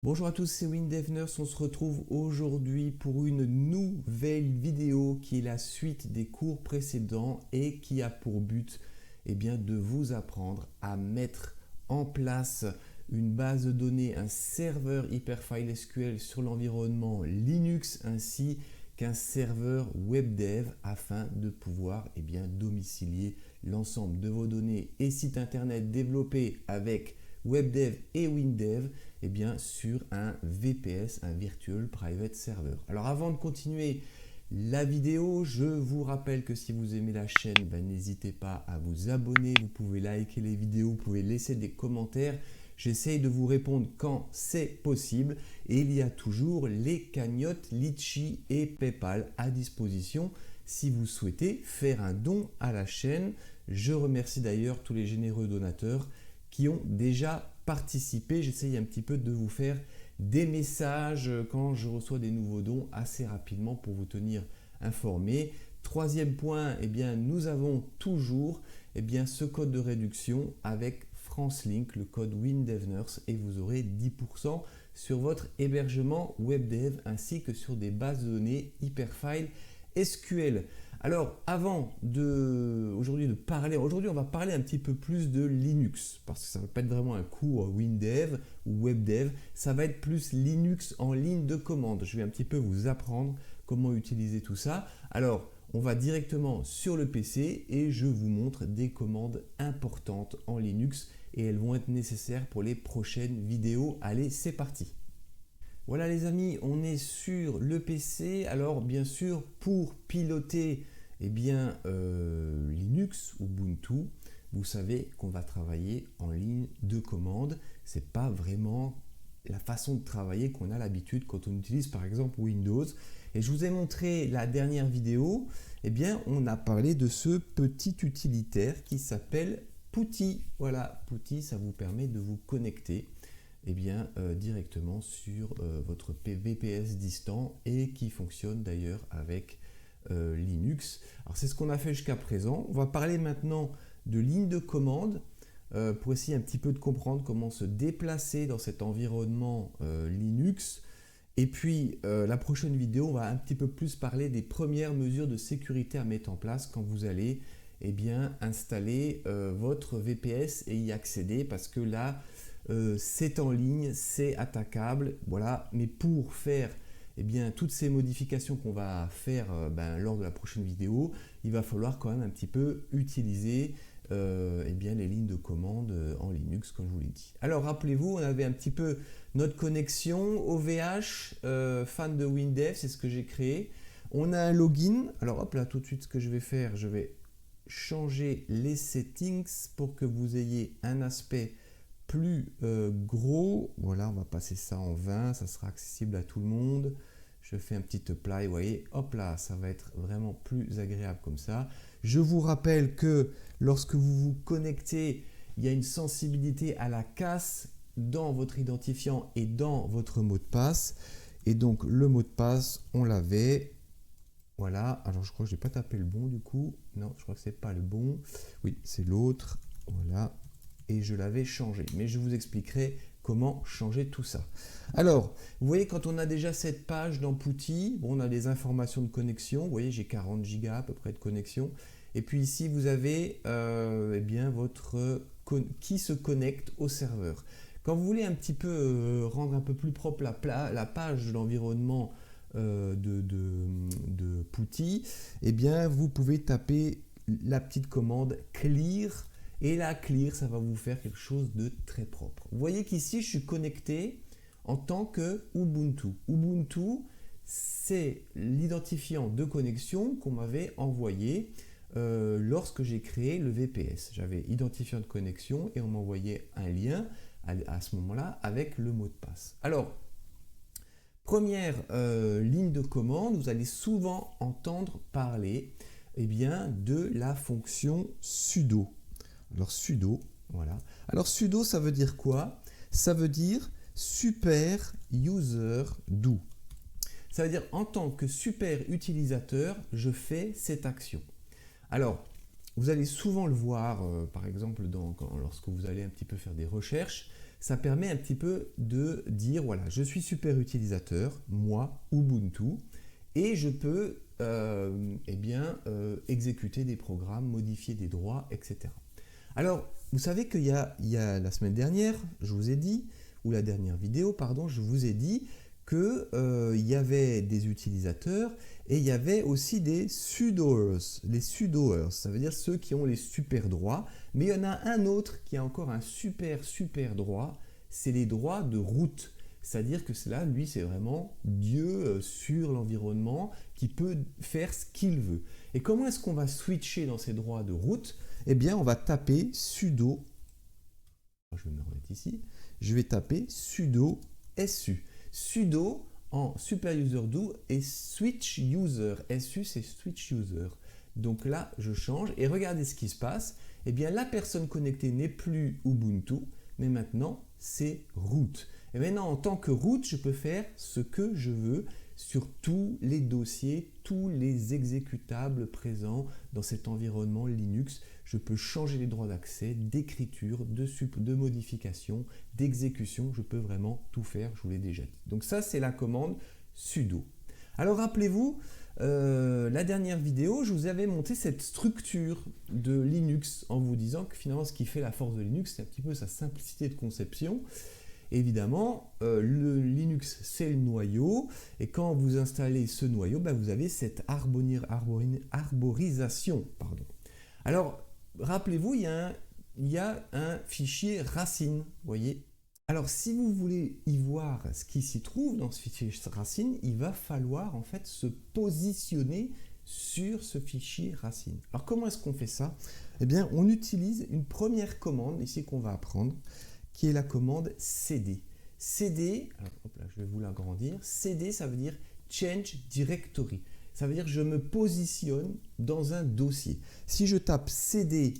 Bonjour à tous, c'est WinDevNurse. On se retrouve aujourd'hui pour une nouvelle vidéo qui est la suite des cours précédents et qui a pour but de vous apprendre à mettre en place une base de données, un serveur Hyperfile SQL sur l'environnement Linux ainsi qu'un serveur WebDev afin de pouvoir domicilier l'ensemble de vos données et sites internet développés avec WebDev et WinDev sur un VPS, un Virtual Private Server. Alors avant de continuer la vidéo, je vous rappelle que si vous aimez la chaîne, n'hésitez pas à vous abonner, vous pouvez liker les vidéos, vous pouvez laisser des commentaires. J'essaye de vous répondre quand c'est possible et il y a toujours les cagnottes Litchi et PayPal à disposition si vous souhaitez faire un don à la chaîne. Je remercie d'ailleurs tous les généreux donateurs qui ont déjà participé. J'essaye un petit peu de vous faire des messages quand je reçois des nouveaux dons assez rapidement pour vous tenir informé. Troisième point, nous avons toujours ce code de réduction avec FranceLink, le code WinDevNurse, et vous aurez 10% sur votre hébergement WebDev ainsi que sur des bases de données Hyperfile SQL. Alors, aujourd'hui on va parler un petit peu plus de Linux, parce que ça ne va pas être vraiment un cours WinDev ou WebDev, ça va être plus Linux en ligne de commande. Je vais un petit peu vous apprendre comment utiliser tout ça. Alors, on va directement sur le PC et je vous montre des commandes importantes en Linux et elles vont être nécessaires pour les prochaines vidéos. Allez, c'est parti! Voilà les amis, on est sur le PC. Alors bien sûr, pour piloter Linux, Ubuntu, vous savez qu'on va travailler en ligne de commande. C'est pas vraiment la façon de travailler qu'on a l'habitude quand on utilise par exemple Windows. Et je vous ai montré la dernière vidéo, on a parlé de ce petit utilitaire qui s'appelle Putty. Voilà, Putty, ça vous permet de vous connecter directement sur votre VPS distant et qui fonctionne d'ailleurs avec Linux. Alors c'est ce qu'on a fait jusqu'à présent. On va parler maintenant de ligne de commande pour essayer un petit peu de comprendre comment se déplacer dans cet environnement Linux. Et puis la prochaine vidéo, on va un petit peu plus parler des premières mesures de sécurité à mettre en place quand vous allez installer votre VPS et y accéder, parce que là c'est en ligne, c'est attaquable, voilà. Mais pour faire toutes ces modifications qu'on va faire lors de la prochaine vidéo, il va falloir quand même un petit peu utiliser les lignes de commande en Linux, comme je vous l'ai dit. Alors rappelez-vous, on avait un petit peu notre connexion OVH, fan de WinDev, c'est ce que j'ai créé. On a un login. Alors hop là, tout de suite, ce que je vais faire, je vais changer les settings pour que vous ayez un aspect plus gros. Voilà, on va passer ça en 20, ça sera accessible à tout le monde. Je fais un petit apply, vous voyez, hop là, ça va être vraiment plus agréable comme ça. Je vous rappelle que lorsque vous vous connectez, il y a une sensibilité à la casse dans votre identifiant et dans votre mot de passe. Et donc le mot de passe, on l'avait. Voilà, alors je crois que je n'ai pas tapé le bon du coup. Non, je crois que ce n'est pas le bon. Oui, c'est l'autre. Voilà. Et je l'avais changé. Mais je vous expliquerai comment changer tout ça. Alors, vous voyez, quand on a déjà cette page dans Putty, on a des informations de connexion. Vous voyez, j'ai 40 Go à peu près de connexion. Et puis ici, vous avez qui se connecte au serveur. Quand vous voulez un petit peu rendre un peu plus propre la page de l'environnement de Putty, vous pouvez taper la petite commande clear. Et la clear, ça va vous faire quelque chose de très propre. Vous voyez qu'ici, je suis connecté en tant que Ubuntu. Ubuntu, c'est l'identifiant de connexion qu'on m'avait envoyé lorsque j'ai créé le VPS. J'avais identifiant de connexion et on m'envoyait un lien à ce moment-là avec le mot de passe. Alors, première ligne de commande, vous allez souvent entendre parler de la fonction sudo. Alors sudo, voilà. Alors sudo, ça veut dire quoi? Ça veut dire super user do. Ça veut dire en tant que super utilisateur, je fais cette action. Alors, vous allez souvent le voir, par exemple, lorsque vous allez un petit peu faire des recherches, ça permet un petit peu de dire, voilà, je suis super utilisateur, moi, Ubuntu, et je peux exécuter des programmes, modifier des droits, etc. Alors, vous savez qu'il y a la semaine dernière, je vous ai dit, ou la dernière vidéo, pardon, je vous ai dit qu'il y avait des utilisateurs et il y avait aussi des sudoers. Les sudoers, ça veut dire ceux qui ont les super droits, mais il y en a un autre qui a encore un super droit, c'est les droits de root. C'est-à-dire que cela, lui, c'est vraiment Dieu sur l'environnement qui peut faire ce qu'il veut. Et comment est-ce qu'on va switcher dans ces droits de root? Eh bien, on va taper sudo. Je vais me remettre ici. Je vais taper sudo su. Sudo en super user do et switch user. Su, c'est switch user. Donc là, je change et regardez ce qui se passe. Eh bien, la personne connectée n'est plus Ubuntu, mais maintenant, c'est root. Et maintenant, en tant que root, je peux faire ce que je veux sur tous les dossiers, tous les exécutables présents dans cet environnement Linux. Je peux changer les droits d'accès, d'écriture, de modification, d'exécution. Je peux vraiment tout faire, je vous l'ai déjà dit. Donc ça, c'est la commande sudo. Alors rappelez-vous, la dernière vidéo, je vous avais montré cette structure de Linux en vous disant que finalement, ce qui fait la force de Linux, c'est un petit peu sa simplicité de conception. Évidemment, le Linux, c'est le noyau, et quand vous installez ce noyau, vous avez cette arborisation. Alors, rappelez-vous, il y a un fichier racine, voyez. Alors, si vous voulez y voir ce qui s'y trouve dans ce fichier racine, il va falloir en fait se positionner sur ce fichier racine. Alors, comment est-ce qu'on fait ça? Eh bien, on utilise une première commande ici qu'on va apprendre, qui est la commande cd. cd, alors hop là, je vais vous l'agrandir. Cd, ça veut dire change directory. Ça veut dire que je me positionne dans un dossier. Si je tape cd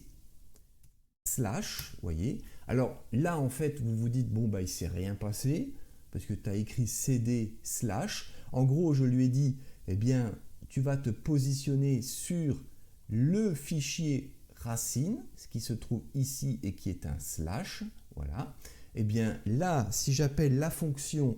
slash, vous voyez, alors là, en fait, vous vous dites, bon, il ne s'est rien passé, parce que tu as écrit cd slash. En gros, je lui ai dit, eh bien, tu vas te positionner sur le fichier racine, ce qui se trouve ici et qui est un slash. Voilà. Et bien là, si j'appelle la fonction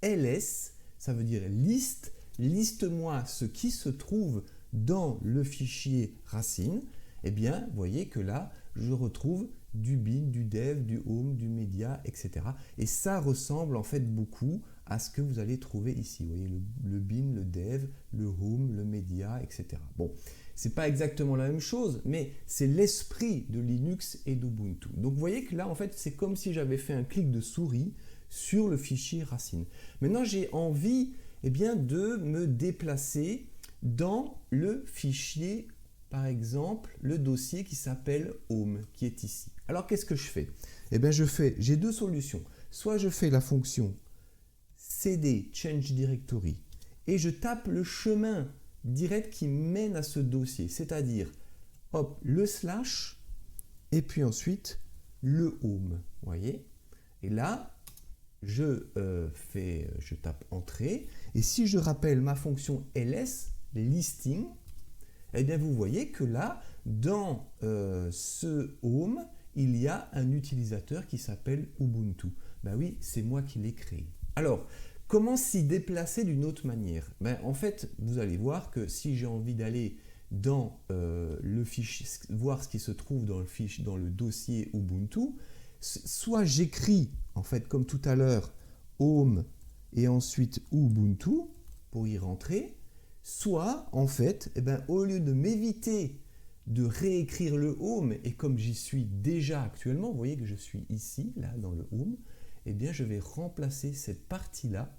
ls, ça veut dire liste, liste-moi ce qui se trouve dans le fichier racine. Et bien, vous voyez que là, je retrouve du bin, du dev, du home, du média, etc. Et ça ressemble en fait beaucoup à ce que vous allez trouver ici. Vous voyez le bin, le dev, le home, le média, etc. Bon, c'est pas exactement la même chose, mais c'est l'esprit de Linux et d'Ubuntu. Donc vous voyez que là, en fait, c'est comme si j'avais fait un clic de souris sur le fichier racine. Maintenant, j'ai envie de me déplacer dans le fichier, par exemple, le dossier qui s'appelle home, qui est ici. Alors, qu'est-ce que je fais? Eh bien, j'ai deux solutions. Soit je fais la fonction cd change directory et je tape le chemin direct qui mène à ce dossier, c'est-à-dire hop, le slash et puis ensuite le home, voyez. Et là, je tape entrée et si je rappelle ma fonction ls, listing, eh bien vous voyez que là, dans ce home, il y a un utilisateur qui s'appelle Ubuntu. Ben oui, c'est moi qui l'ai créé. Alors, comment s'y déplacer d'une autre manière? En fait, vous allez voir que si j'ai envie d'aller dans le fichier, voir ce qui se trouve dans le dossier Ubuntu, soit j'écris, en fait, comme tout à l'heure, home et ensuite Ubuntu pour y rentrer, soit, en fait, au lieu de m'éviter de réécrire le home, et comme j'y suis déjà actuellement, vous voyez que je suis ici, là, dans le home, eh bien, je vais remplacer cette partie-là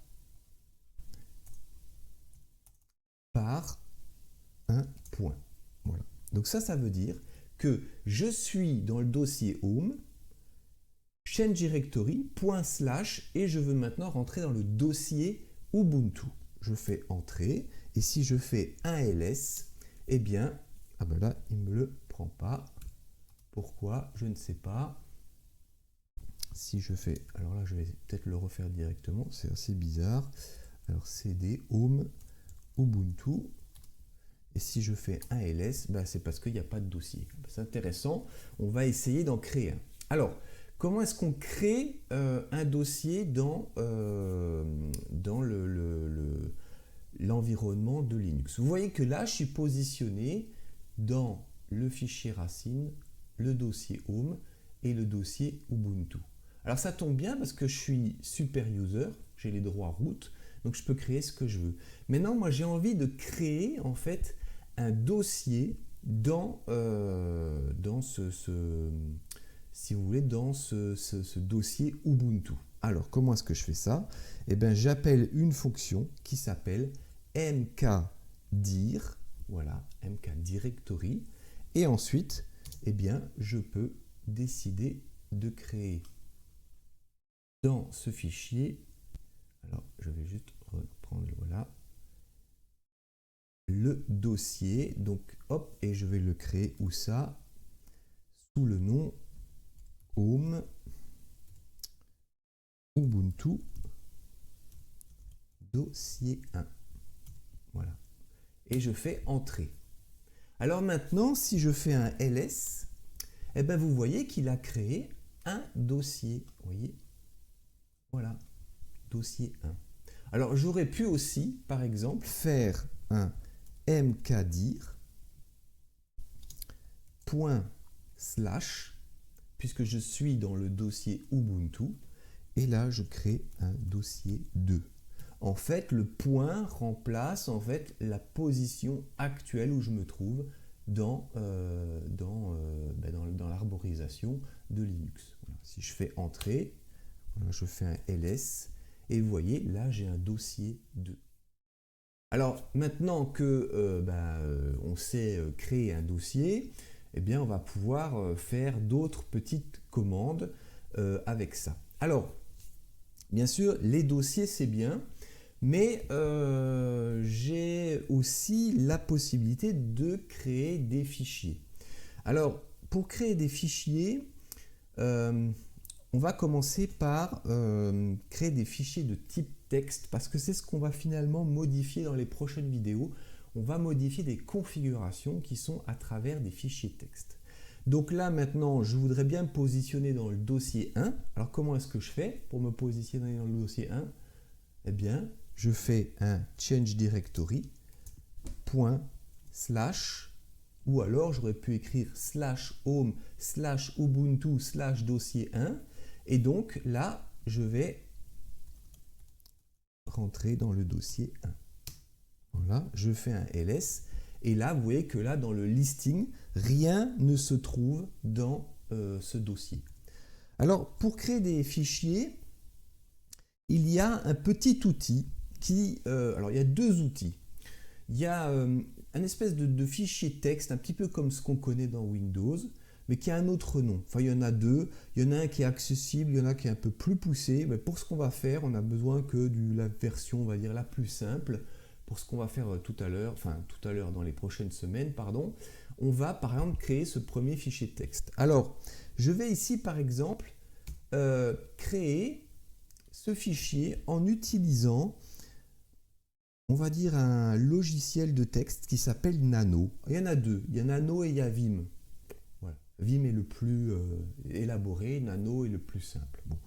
par un point. Voilà. Donc ça veut dire que je suis dans le dossier home, change directory, // et je veux maintenant rentrer dans le dossier Ubuntu. Je fais entrer, et si je fais un ls, eh bien, là, il ne me le prend pas. Pourquoi? Je ne sais pas. Si je fais, alors là, je vais peut-être le refaire directement, c'est assez bizarre. Alors, cd home Ubuntu. Et si je fais un ls, c'est parce qu'il n'y a pas de dossier. C'est intéressant. On va essayer d'en créer un. Alors, comment est-ce qu'on crée un dossier dans l'environnement de Linux. Vous voyez que là, je suis positionné dans le fichier racine, le dossier home et le dossier Ubuntu. Alors ça tombe bien parce que je suis super user, j'ai les droits root, donc je peux créer ce que je veux. Maintenant, moi j'ai envie de créer en fait un dossier dans, si vous voulez, dans ce dossier Ubuntu. Alors comment est-ce que je fais ça? Eh bien j'appelle une fonction qui s'appelle mkdir, voilà, mkdirectory, et ensuite, eh bien, je peux décider de créer dans ce fichier, alors je vais juste reprendre, voilà, le dossier, donc hop, et je vais le créer où ça? Sous le nom home Ubuntu dossier 1. Voilà. Et je fais entrer. Alors maintenant, si je fais un ls, eh ben vous voyez qu'il a créé un dossier. Vous voyez? Voilà, dossier 1. Alors j'aurais pu aussi, par exemple, faire un mkdir ./ puisque je suis dans le dossier Ubuntu, et là je crée un dossier 2. En fait, le point remplace en fait la position actuelle où je me trouve dans l'arborisation de Linux. Voilà. Si je fais entrer, voilà, je fais un ls, et vous voyez, là j'ai un dossier 2. Alors maintenant que on sait créer un dossier, eh bien on va pouvoir faire d'autres petites commandes avec ça. Alors, bien sûr, les dossiers c'est bien, mais j'ai aussi la possibilité de créer des fichiers. Alors, pour créer des fichiers, on va commencer par créer des fichiers de type texte, parce que c'est ce qu'on va finalement modifier dans les prochaines vidéos. On va modifier des configurations qui sont à travers des fichiers texte. Donc là maintenant, je voudrais bien me positionner dans le dossier 1. Alors comment est-ce que je fais pour me positionner dans le dossier 1? Eh bien, je fais un change directory / ou alors j'aurais pu écrire /home /ubuntu /dossier 1, et donc là je vais rentrer dans le dossier 1. Voilà, je fais un ls, et là vous voyez que là dans le listing, rien ne se trouve dans ce dossier. Alors pour créer des fichiers, il y a un petit outil qui... alors il y a deux outils. Il y a un espèce de fichier texte, un petit peu comme ce qu'on connaît dans Windows, mais qui a un autre nom. Enfin, il y en a deux. Il y en a un qui est accessible, il y en a qui est un peu plus poussé. Mais pour ce qu'on va faire, on n'a besoin que de la version, on va dire, la plus simple. Pour ce qu'on va faire tout à l'heure, dans les prochaines semaines, pardon, on va par exemple créer ce premier fichier texte. Alors, je vais ici par exemple créer ce fichier en utilisant, on va dire, un logiciel de texte qui s'appelle Nano. Il y en a deux, il y a Nano et il y a Vim. Voilà. Vim est le plus élaboré, Nano est le plus simple. Bon.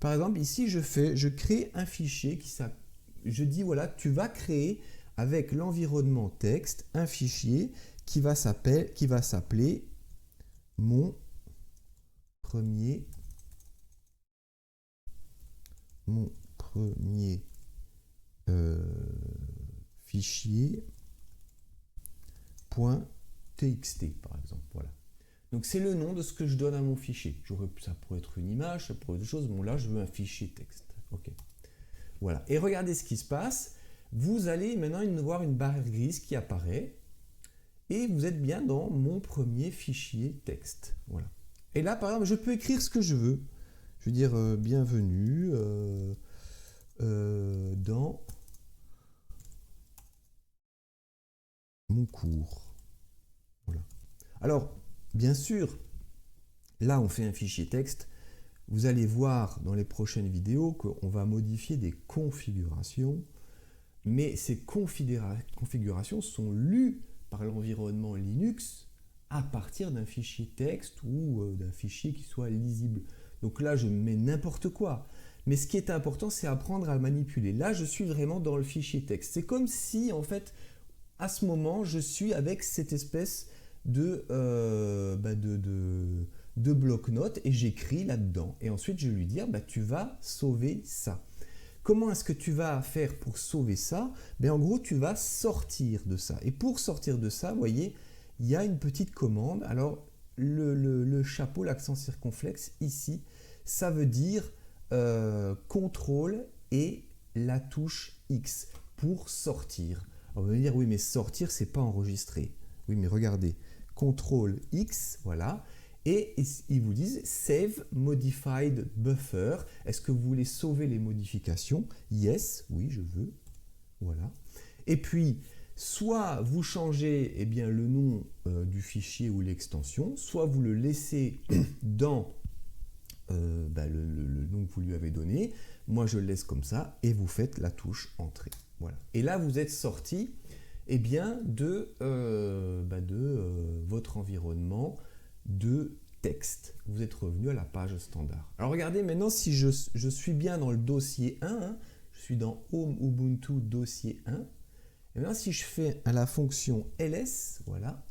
Par exemple, ici, je crée un fichier qui s'appelle, je dis, voilà, tu vas créer avec l'environnement texte un fichier qui va s'appeler mon premier fichier .txt par exemple. Voilà. Donc c'est le nom de ce que je donne à mon fichier. Ça pourrait être une image, ça pourrait être autre chose. Bon là je veux un fichier texte. Ok. Voilà. Et regardez ce qui se passe. Vous allez maintenant voir une barre grise qui apparaît. Et vous êtes bien dans mon premier fichier texte. Voilà. Et là par exemple je peux écrire ce que je veux. Je veux dire bienvenue dans mon cours. Voilà. Alors, bien sûr, là on fait un fichier texte. Vous allez voir dans les prochaines vidéos qu'on va modifier des configurations, mais ces configurations sont lues par l'environnement Linux à partir d'un fichier texte ou d'un fichier qui soit lisible. Donc là, je mets n'importe quoi. Mais ce qui est important, c'est apprendre à manipuler. Là, je suis vraiment dans le fichier texte. C'est comme si, en fait, à ce moment, je suis avec cette espèce de bloc-notes et j'écris là-dedans. Et ensuite, je vais lui dire, tu vas sauver ça. Comment est-ce que tu vas faire pour sauver ça? En gros, tu vas sortir de ça. Et pour sortir de ça, vous voyez, il y a une petite commande. Alors, le chapeau, l'accent circonflexe, ici, ça veut dire CTRL et la touche X pour sortir. Alors, on va me dire, oui, mais sortir, c'est pas enregistré. Oui, mais regardez, CTRL X, voilà. Et ils vous disent Save Modified Buffer. Est-ce que vous voulez sauver les modifications? Yes, oui, je veux. Voilà. Et puis, soit vous changez le nom du fichier ou l'extension, soit vous le laissez dans le nom que vous lui avez donné. Moi, je le laisse comme ça et vous faites la touche Entrée. Voilà. Et là, vous êtes sorti de votre environnement de texte. Vous êtes revenu à la page standard. Alors regardez maintenant si je suis bien dans le dossier 1, hein, je suis dans Home Ubuntu dossier 1, et maintenant si je fais à la fonction ls, voilà,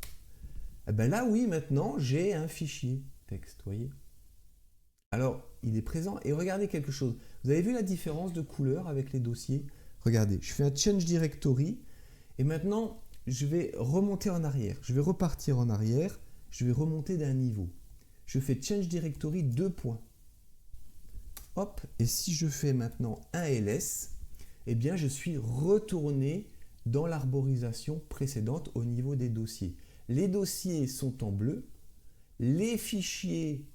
là oui maintenant j'ai un fichier texte, voyez. Alors il est présent et regardez quelque chose. Vous avez vu la différence de couleur avec les dossiers? Regardez, je fais un change directory et maintenant je vais remonter en arrière, je vais repartir en arrière. Je vais remonter d'un niveau. Je fais Change Directory 2 points. Hop, et si je fais maintenant un ls, je suis retourné dans l'arborisation précédente au niveau des dossiers. Les dossiers sont en bleu, les fichiers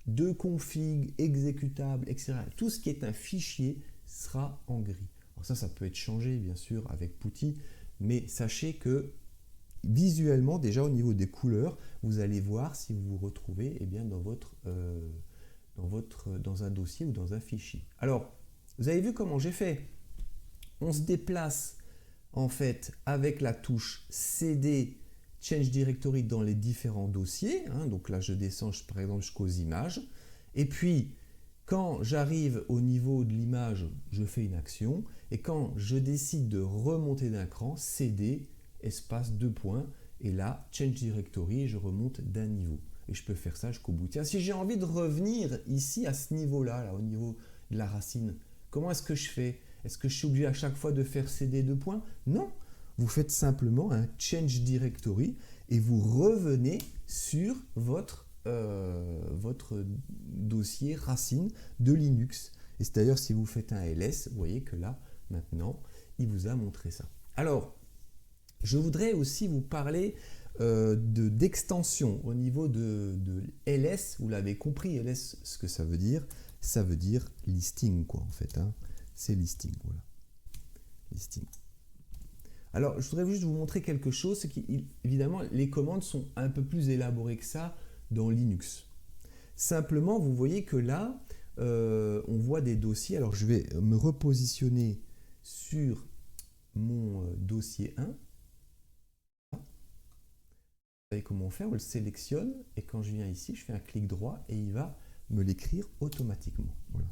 de config, exécutables, etc. Tout ce qui est un fichier sera en gris. Alors ça peut être changé bien sûr avec Putty, mais sachez que visuellement, déjà au niveau des couleurs, vous allez voir si vous vous retrouvez dans un dossier ou dans un fichier. Alors, vous avez vu comment j'ai fait? On se déplace en fait avec la touche CD Change Directory dans les différents dossiers. Hein, donc là, je descends par exemple jusqu'aux images. Et puis, quand j'arrive au niveau de l'image, je fais une action. Et quand je décide de remonter d'un cran, CD espace 2 points, et là, Change Directory, et je remonte d'un niveau. Et je peux faire ça jusqu'au bout. Tiens, si j'ai envie de revenir ici, à ce niveau-là, là, au niveau de la racine, comment est-ce que je fais? Est-ce que je suis obligé à chaque fois de faire CD 2 points? Non, vous faites simplement un Change Directory, et vous revenez sur votre dossier racine de Linux. Et c'est d'ailleurs, si vous faites un ls, vous voyez que là, maintenant, il vous a montré ça. Alors, je voudrais aussi vous parler d'extension au niveau de ls. Vous l'avez compris, ls, ce que ça veut dire listing, quoi, en fait. Hein. C'est listing, voilà. Listing. Alors, je voudrais juste vous montrer quelque chose. C'est qu'évidemment, les commandes sont un peu plus élaborées que ça dans Linux. Simplement, vous voyez que là, on voit des dossiers. Alors, je vais me repositionner sur mon dossier 1. Vous savez comment on fait? On le sélectionne et quand je viens ici, je fais un clic droit et il va me l'écrire automatiquement. Voilà.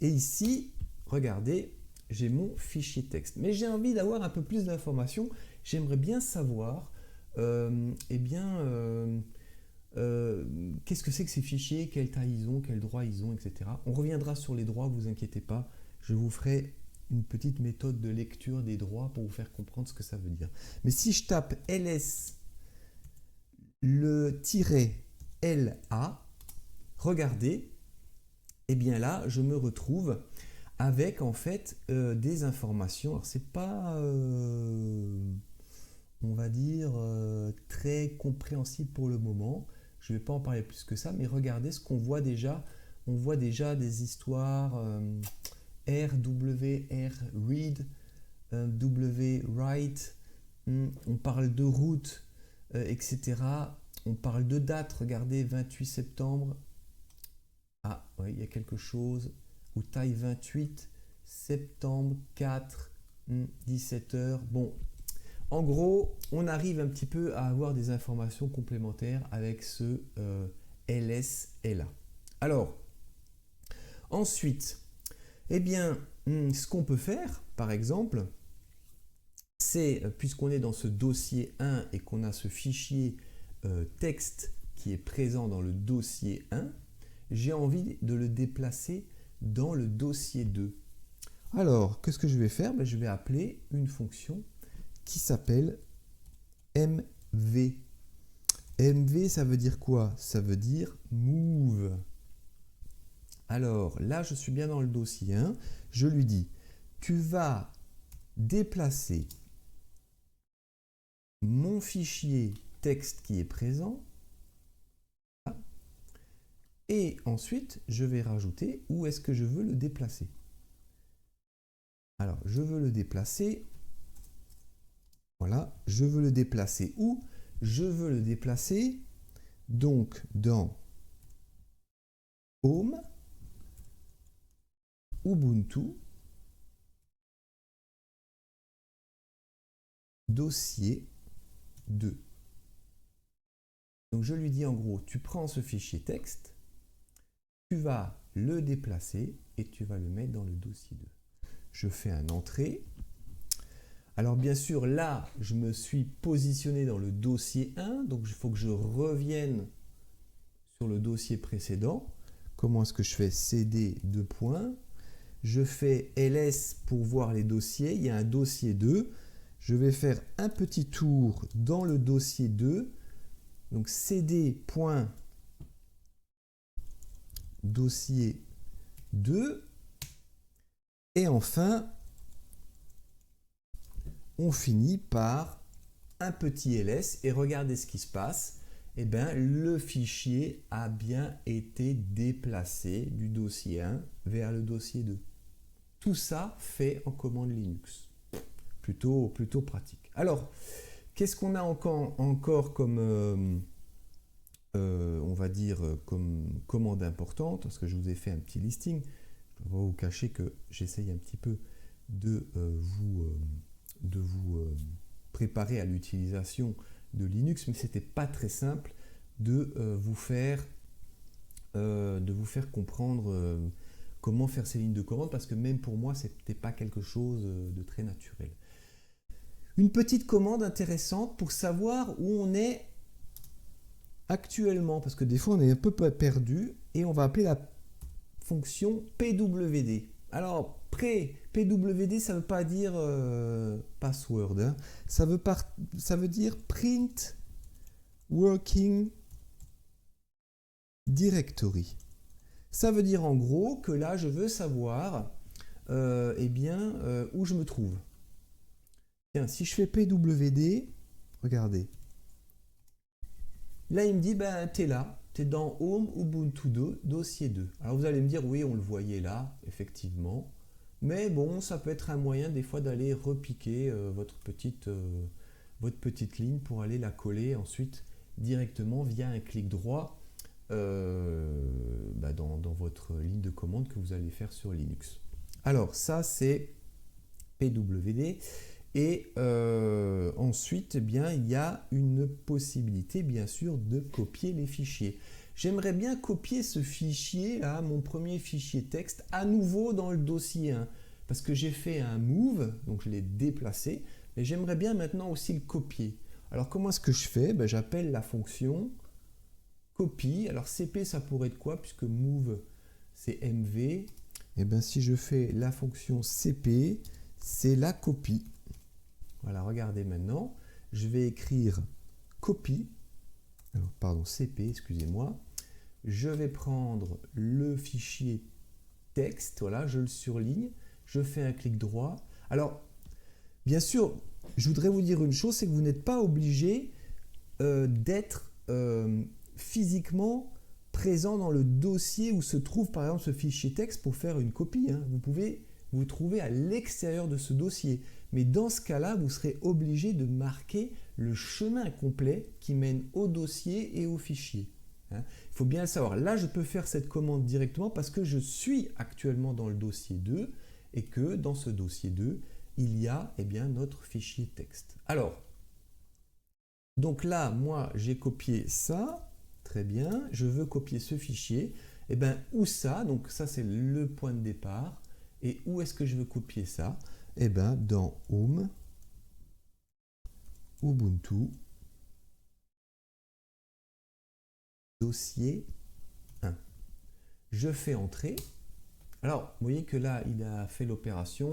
Et ici, regardez, j'ai mon fichier texte. Mais j'ai envie d'avoir un peu plus d'informations. J'aimerais bien savoir qu'est-ce que c'est que ces fichiers, quelle taille ils ont, quels droits ils ont, etc. On reviendra sur les droits, vous inquiétez pas. Je vous ferai une petite méthode de lecture des droits pour vous faire comprendre ce que ça veut dire. Mais si je tape ls le -LA, regardez, et bien là, je me retrouve avec en fait des informations. Alors c'est pas, on va dire, très compréhensible pour le moment. Je ne vais pas en parler plus que ça, mais regardez ce qu'on voit déjà. On voit déjà des histoires RWR read, W write, on parle de route, etc. On parle de date, regardez, 28 septembre. Ah, oui, il y a quelque chose. Ou taille 28, septembre 4, 17h. Bon, en gros, on arrive un petit peu à avoir des informations complémentaires avec ce LSLA. Alors, Ensuite, eh bien, ce qu'on peut faire, par exemple, c'est, puisqu'on est dans ce dossier 1 et qu'on a ce fichier texte qui est présent dans le dossier 1, j'ai envie de le déplacer dans le dossier 2. Alors, qu'est-ce que je vais faire? Je vais appeler une fonction qui s'appelle mv. mv, ça veut dire quoi? Ça veut dire move. Alors, là, je suis bien dans le dossier 1. Je lui dis, tu vas déplacer mon fichier texte qui est présent. Et ensuite, je vais rajouter où est-ce que je veux le déplacer. Alors, je veux le déplacer. Voilà, je veux le déplacer où? Je veux le déplacer donc dans Home, Ubuntu, dossier 2. Donc je lui dis en gros, tu prends ce fichier texte, tu vas le déplacer et tu vas le mettre dans le dossier 2. Je fais un entrée. Alors bien sûr, là, je me suis positionné dans le dossier 1, donc il faut que je revienne sur le dossier précédent. Comment est-ce que je fais? CD 2 points. Je fais ls pour voir les dossiers. Il y a un dossier 2. Je vais faire un petit tour dans le dossier 2. Donc cd point dossier 2. Et enfin, on finit par un petit ls. Et regardez ce qui se passe. Eh bien, le fichier a bien été déplacé du dossier 1 vers le dossier 2. Tout ça fait en commande Linux. Plutôt pratique. Alors, qu'est-ce qu'on a encore comme, on va dire, comme commande importante? Parce que je vous ai fait un petit listing. Je ne vais pas vous cacher que j'essaye un petit peu de vous préparer à l'utilisation de Linux, mais ce n'était pas très simple de vous faire comprendre comment faire ces lignes de commande, parce que même pour moi, ce n'était pas quelque chose de très naturel. Une petite commande intéressante pour savoir où on est actuellement, parce que des fois, on est un peu perdu, et on va appeler la fonction pwd. Alors, pwd, ça ne veut pas dire password, hein. Ça veut dire print working directory. Ça veut dire en gros que là, je veux savoir où je me trouve. Tiens, si je fais pwd, regardez. Là, il me dit, tu es là, tu es dans Home Ubuntu dossier 2. Alors vous allez me dire, oui, on le voyait là, effectivement. Mais bon, ça peut être un moyen des fois d'aller repiquer votre petite ligne pour aller la coller ensuite directement via un clic droit dans votre ligne de commande que vous allez faire sur Linux. Alors ça, c'est pwd. Et ensuite, eh bien, il y a une possibilité, bien sûr, de copier les fichiers. J'aimerais bien copier ce fichier, là, mon premier fichier texte, à nouveau dans le dossier 1. Parce que j'ai fait un move, donc je l'ai déplacé, et j'aimerais bien maintenant aussi le copier. Alors, comment est-ce que je fais? J'appelle la fonction copie. Alors, cp, ça pourrait être quoi? Puisque move, c'est mv. Et bien, si je fais la fonction cp, c'est la copie. Voilà, regardez maintenant, je vais écrire copie, cp, excusez-moi. Je vais prendre le fichier texte, voilà, je le surligne, je fais un clic droit. Alors, bien sûr, je voudrais vous dire une chose, c'est que vous n'êtes pas obligé d'être physiquement présent dans le dossier où se trouve par exemple ce fichier texte pour faire une copie, hein. Vous pouvez vous trouver à l'extérieur de ce dossier. Mais dans ce cas-là, vous serez obligé de marquer le chemin complet qui mène au dossier et au fichier. Il faut bien le savoir. Là, je peux faire cette commande directement parce que je suis actuellement dans le dossier 2 et que dans ce dossier 2, il y a notre fichier texte. Alors, donc là, moi, j'ai copié ça. Très bien. Je veux copier ce fichier. Et bien, où ça? Donc ça, c'est le point de départ. Et où est-ce que je veux copier ça? Eh bien, dans Home, Ubuntu, dossier 1. Je fais entrer. Alors, vous voyez que là, il a fait l'opération.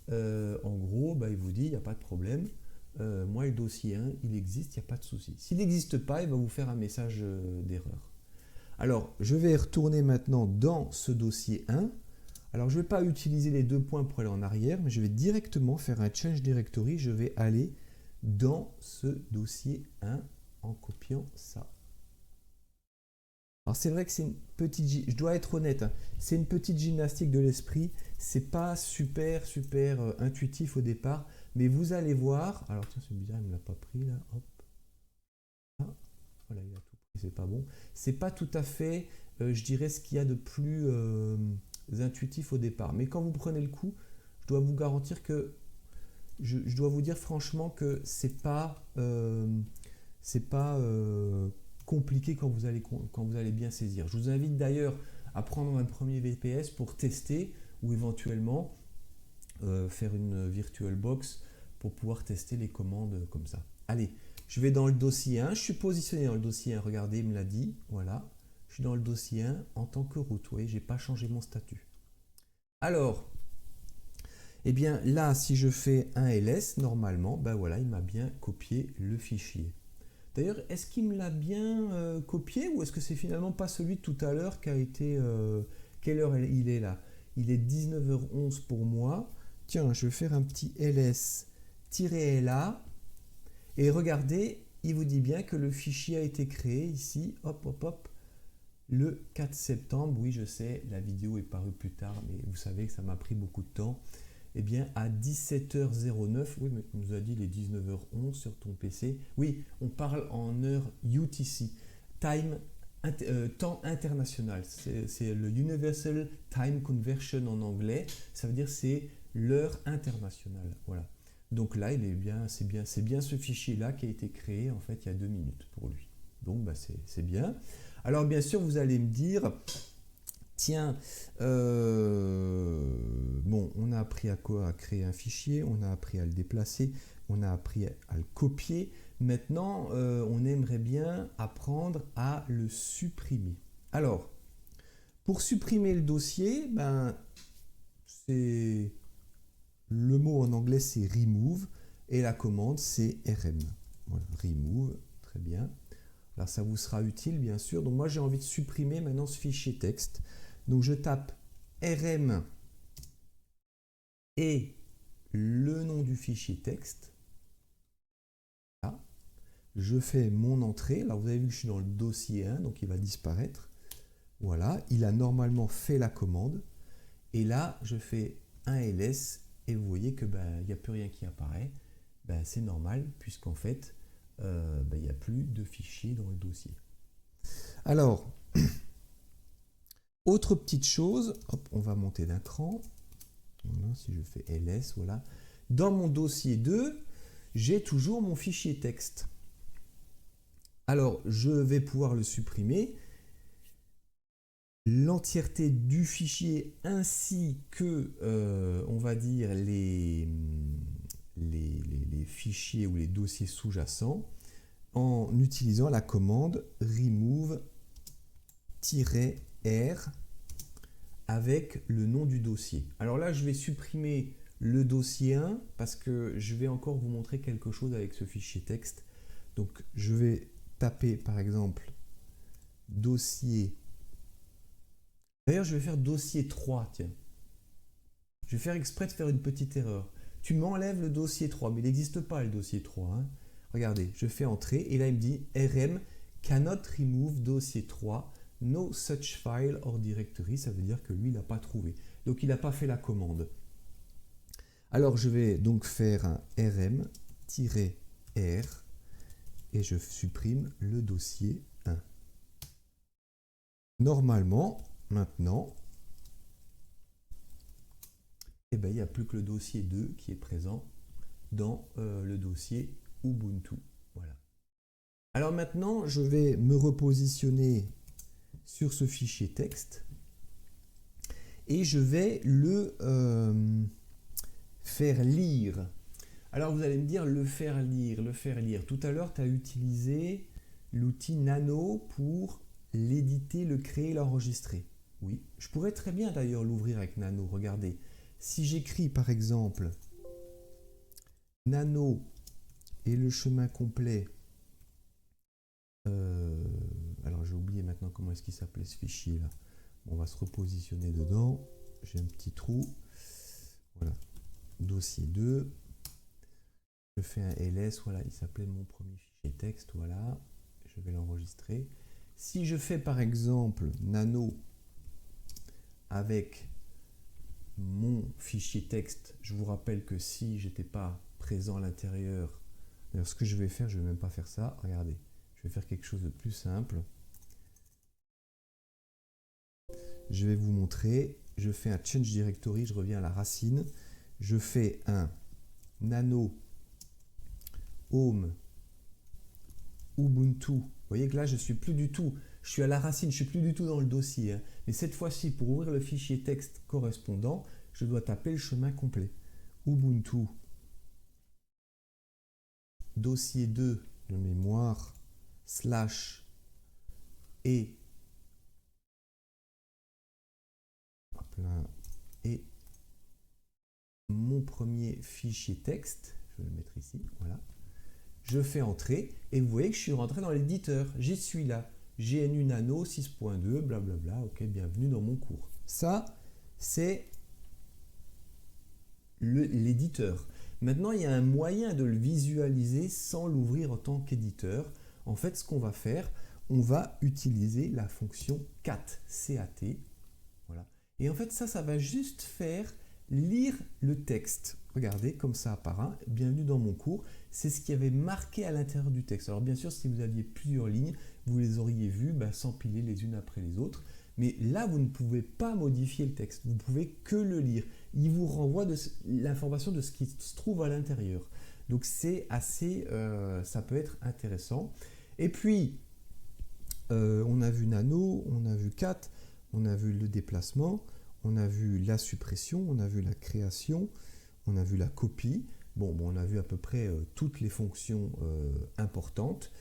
En gros, il vous dit, il n'y a pas de problème. Moi, le dossier 1, il existe, il n'y a pas de souci. S'il n'existe pas, il va vous faire un message d'erreur. Alors, je vais retourner maintenant dans ce dossier 1. Alors, je ne vais pas utiliser les 2 points pour aller en arrière, mais je vais directement faire un change directory. Je vais aller dans ce dossier 1 en copiant ça. Alors, c'est vrai que c'est une petite... Je dois être honnête, hein, c'est une petite gymnastique de l'esprit. C'est pas super intuitif au départ, mais vous allez voir. Alors, tiens, c'est bizarre, il ne me l'a pas pris là. Hop. Ah, voilà, il a tout pris, c'est pas bon. C'est pas tout à fait, je dirais, ce qu'il y a de plus intuitif au départ. Mais quand vous prenez le coup, je dois vous garantir que je dois vous dire franchement que c'est pas compliqué quand vous allez bien saisir. Je vous invite d'ailleurs à prendre un premier VPS pour tester ou éventuellement faire une VirtualBox pour pouvoir tester les commandes comme ça. Allez, je vais dans le dossier 1. Je suis positionné dans le dossier 1. Regardez, il me l'a dit. Voilà. Je suis dans le dossier 1 en tant que route. Vous voyez, je n'ai pas changé mon statut. Alors, eh bien là, si je fais un ls, normalement, voilà, il m'a bien copié le fichier. D'ailleurs, est-ce qu'il me l'a bien copié ou est-ce que c'est finalement pas celui de tout à l'heure qui a été... quelle heure il est là? Il est 19h11 pour moi. Tiens, je vais faire un petit ls-la. Et regardez, il vous dit bien que le fichier a été créé ici, hop, hop, hop, le 4 septembre. Oui, je sais, la vidéo est parue plus tard, mais vous savez que ça m'a pris beaucoup de temps. Eh bien, à 17h09, oui, mais on nous a dit les 19h11 sur ton PC. Oui, on parle en heure UTC, temps international. C'est le Universal Time Conversion en anglais. Ça veut dire c'est l'heure internationale. Voilà. Donc là, c'est bien ce fichier-là qui a été créé en fait il y a 2 minutes pour lui. Donc c'est bien. Alors bien sûr, vous allez me dire, tiens, on a appris à quoi? À créer un fichier, on a appris à le déplacer, on a appris à le copier. Maintenant, on aimerait bien apprendre à le supprimer. Alors, pour supprimer le dossier, c'est... Le mot en anglais, c'est remove et la commande, c'est rm. Voilà, remove, très bien. Alors, ça vous sera utile, bien sûr. Donc, moi, j'ai envie de supprimer maintenant ce fichier texte. Donc, je tape rm et le nom du fichier texte. Là, je fais mon entrée. Là, vous avez vu que je suis dans le dossier 1, donc il va disparaître. Voilà, il a normalement fait la commande. Et là, je fais un ls et vous voyez que il n'y a plus rien qui apparaît. C'est normal puisqu'en fait, il n'y a plus de fichier dans le dossier. Alors, autre petite chose, hop, on va monter d'un cran. Voilà, si je fais ls, voilà. Dans mon dossier 2, j'ai toujours mon fichier texte. Alors, je vais pouvoir le supprimer. L'entièreté du fichier ainsi que, on va dire, les fichiers ou les dossiers sous-jacents en utilisant la commande remove-r avec le nom du dossier. Alors là, je vais supprimer le dossier 1 parce que je vais encore vous montrer quelque chose avec ce fichier texte. Donc, je vais taper par exemple dossier. D'ailleurs, je vais faire dossier 3, tiens. Je vais faire exprès de faire une petite erreur. Tu m'enlèves le dossier 3, mais il n'existe pas le dossier 3. Hein. Regardez, je fais entrer et là il me dit rm cannot remove dossier 3, no such file or directory. Ça veut dire que lui, il n'a pas trouvé. Donc, il n'a pas fait la commande. Alors, je vais donc faire un rm-r et je supprime le dossier 1. Normalement, maintenant, il n'y a plus que le dossier 2 qui est présent dans le dossier Ubuntu. Voilà. Alors maintenant, je vais me repositionner sur ce fichier texte et je vais le faire lire. Alors vous allez me dire le faire lire, le faire lire. Tout à l'heure, tu as utilisé l'outil Nano pour l'éditer, le créer, l'enregistrer. Oui, je pourrais très bien d'ailleurs l'ouvrir avec Nano. Regardez, si j'écris par exemple Nano et le chemin complet, alors j'ai oublié maintenant comment est-ce qu'il s'appelait ce fichier là. On va se repositionner dedans. J'ai un petit trou. Voilà, dossier 2. Je fais un ls, voilà, il s'appelait mon premier fichier texte, voilà. Je vais l'enregistrer. Si je fais par exemple Nano avec mon fichier texte, je vous rappelle que si j'étais pas présent à l'intérieur, d'ailleurs ce que je vais faire, je ne vais même pas faire ça, regardez, je vais faire quelque chose de plus simple. Je vais vous montrer, je fais un change directory, je reviens à la racine, je fais un nano home Ubuntu. Vous voyez que là, je suis plus du tout, je suis à la racine, je suis plus du tout dans le dossier. Hein. Mais cette fois-ci, pour ouvrir le fichier texte correspondant, je dois taper le chemin complet. Ubuntu, dossier 2 de mémoire, slash et, hop là, et mon premier fichier texte, je vais le mettre ici, voilà. Je fais entrer et vous voyez que je suis rentré dans l'éditeur. J'y suis là. GNU Nano 6.2, blablabla. Ok, bienvenue dans mon cours. Ça, c'est l'éditeur. Maintenant, il y a un moyen de le visualiser sans l'ouvrir en tant qu'éditeur. En fait, ce qu'on va faire, on va utiliser la fonction cat, C-A-T. Voilà. Et en fait, ça va juste faire lire le texte. Regardez, comme ça apparaît, bienvenue dans mon cours. C'est ce qui avait marqué à l'intérieur du texte. Alors bien sûr, si vous aviez plusieurs lignes, vous les auriez vues s'empiler les unes après les autres. Mais là, vous ne pouvez pas modifier le texte. Vous ne pouvez que le lire. Il vous renvoie l'information de ce qui se trouve à l'intérieur. Donc c'est assez, ça peut être intéressant. Et puis, on a vu Nano, on a vu cat, on a vu le déplacement, on a vu la suppression, on a vu la création, on a vu la copie. Bon, on a vu à peu près toutes les fonctions importantes.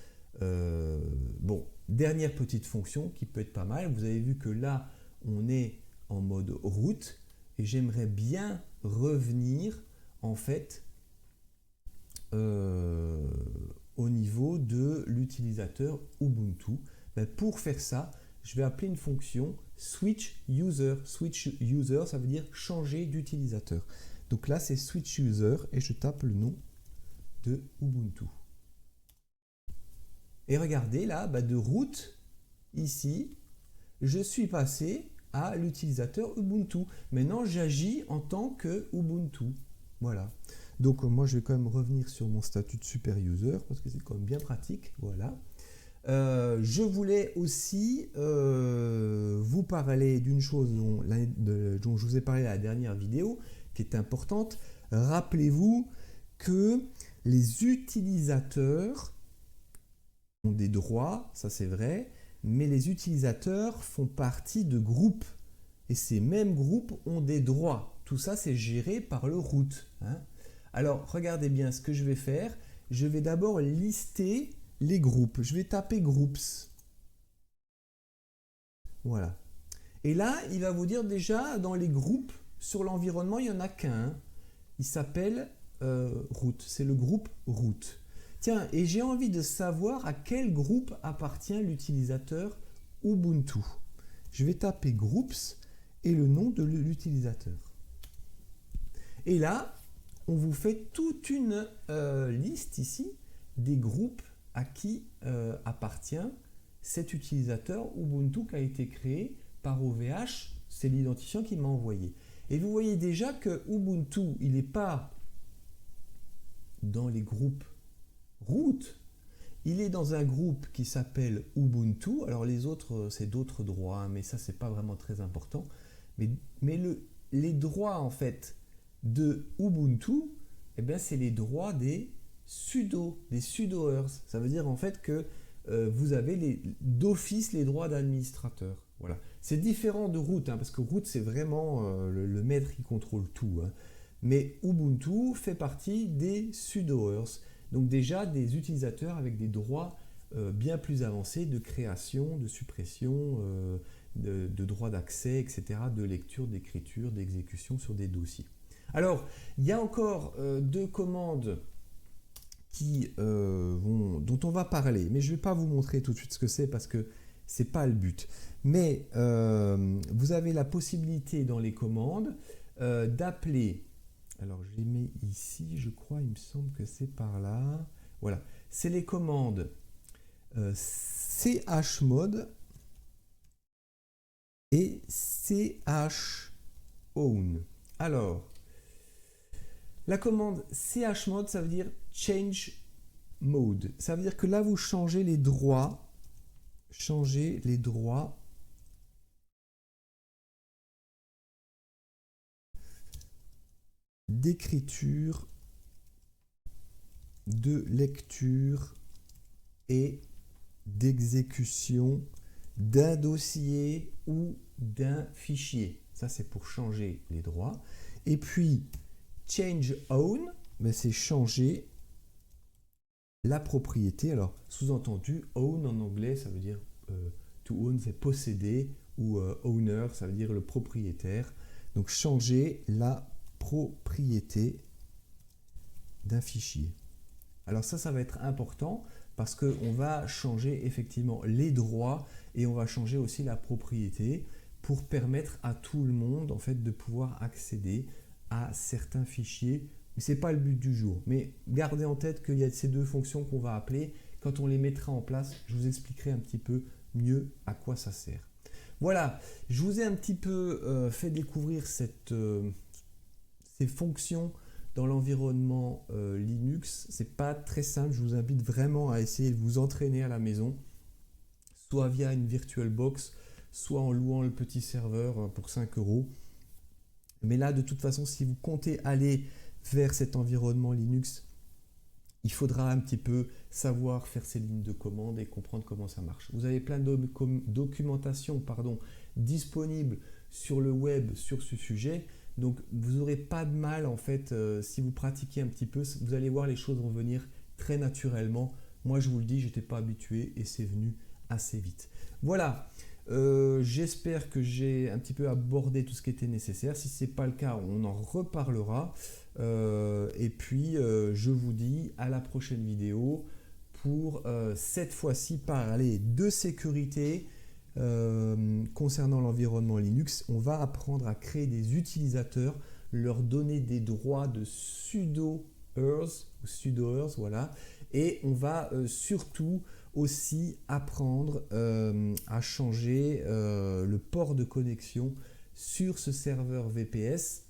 Bon, dernière petite fonction qui peut être pas mal. Vous avez vu que là, on est en mode route et j'aimerais bien revenir en fait au niveau de l'utilisateur Ubuntu. Pour faire ça, je vais appeler une fonction switch user. Switch user, ça veut dire changer d'utilisateur. Donc là, c'est switch user et je tape le nom de Ubuntu. Et regardez là, de route, ici, je suis passé à l'utilisateur Ubuntu. Maintenant, j'agis en tant que Ubuntu. Voilà. Donc moi, je vais quand même revenir sur mon statut de super user parce que c'est quand même bien pratique. Voilà. Je voulais aussi vous parler d'une chose dont je vous ai parlé à la dernière vidéo, qui est importante. Rappelez-vous que les utilisateurs ont des droits, ça c'est vrai, mais les utilisateurs font partie de groupes. Et ces mêmes groupes ont des droits. Tout ça, c'est géré par le root. Hein. Alors, regardez bien ce que je vais faire. Je vais d'abord lister les groupes. Je vais taper groups. Voilà. Et là, il va vous dire déjà, dans les groupes, sur l'environnement, il n'y en a qu'un. Il s'appelle root. C'est le groupe root. Tiens, et j'ai envie de savoir à quel groupe appartient l'utilisateur Ubuntu. Je vais taper groups et le nom de l'utilisateur. Et là, on vous fait toute une liste ici des groupes à qui appartient cet utilisateur Ubuntu qui a été créé par OVH. C'est l'identifiant qui m'a envoyé. Et vous voyez déjà que Ubuntu, il n'est pas dans les groupes root. Il est dans un groupe qui s'appelle Ubuntu. Alors les autres, c'est d'autres droits, mais ça, c'est pas vraiment très important. Mais les droits, en fait, de Ubuntu, eh bien, c'est les droits des sudoers. Ça veut dire, en fait, que vous avez d'office les droits d'administrateur. Voilà. C'est différent de root, hein, parce que root, c'est vraiment le maître qui contrôle tout. Hein. Mais Ubuntu fait partie des sudoers, donc déjà des utilisateurs avec des droits bien plus avancés de création, de suppression, de droits d'accès, etc., de lecture, d'écriture, d'exécution sur des dossiers. Alors, il y a encore deux commandes dont on va parler, mais je ne vais pas vous montrer tout de suite ce que c'est parce que ce n'est pas le but. Mais vous avez la possibilité dans les commandes d'appeler, alors je les mets ici, je crois, il me semble que c'est par là, voilà, c'est les commandes chmod et chown. Alors, la commande chmod, ça veut dire change mode. Ça veut dire que là, vous changez les droits. D'écriture, de lecture et d'exécution d'un dossier ou d'un fichier. Ça, c'est pour changer les droits. Et puis, change own, ben c'est changer la propriété. Alors, sous-entendu, own en anglais, ça veut dire to own, c'est posséder, ou owner, ça veut dire le propriétaire. Donc, changer la propriété d'un fichier. Alors ça va être important parce qu'on va changer effectivement les droits et on va changer aussi la propriété pour permettre à tout le monde en fait de pouvoir accéder à certains fichiers. Mais ce n'est pas le but du jour. Mais gardez en tête qu'il y a ces deux fonctions qu'on va appeler. Quand on les mettra en place, je vous expliquerai un petit peu mieux à quoi ça sert. Voilà, je vous ai un petit peu fait découvrir ces fonctions dans l'environnement Linux. C'est pas très simple, je vous invite vraiment à essayer de vous entraîner à la maison, soit via une VirtualBox, soit en louant le petit serveur pour 5 €. Mais là, de toute façon, si vous comptez aller vers cet environnement Linux, il faudra un petit peu savoir faire ces lignes de commande et comprendre comment ça marche. Vous avez plein de documentation disponible sur le web sur ce sujet. Donc, vous n'aurez pas de mal, en fait, si vous pratiquez un petit peu, vous allez voir les choses revenir très naturellement. Moi, je vous le dis, je n'étais pas habitué et c'est venu assez vite. Voilà, j'espère que j'ai un petit peu abordé tout ce qui était nécessaire. Si ce n'est pas le cas, on en reparlera. Et puis, je vous dis à la prochaine vidéo pour cette fois-ci parler de sécurité. Concernant l'environnement Linux, on va apprendre à créer des utilisateurs, leur donner des droits de sudoers, voilà, et on va surtout aussi apprendre à changer le port de connexion sur ce serveur VPS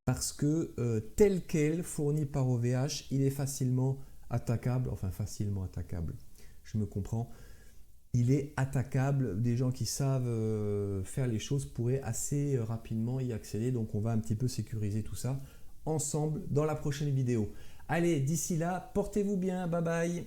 parce que tel quel fourni par OVH, il est facilement attaquable, enfin facilement attaquable, je me comprends. Il est attaquable, des gens qui savent faire les choses pourraient assez rapidement y accéder. Donc on va un petit peu sécuriser tout ça ensemble dans la prochaine vidéo. Allez, d'ici là, portez-vous bien, bye bye.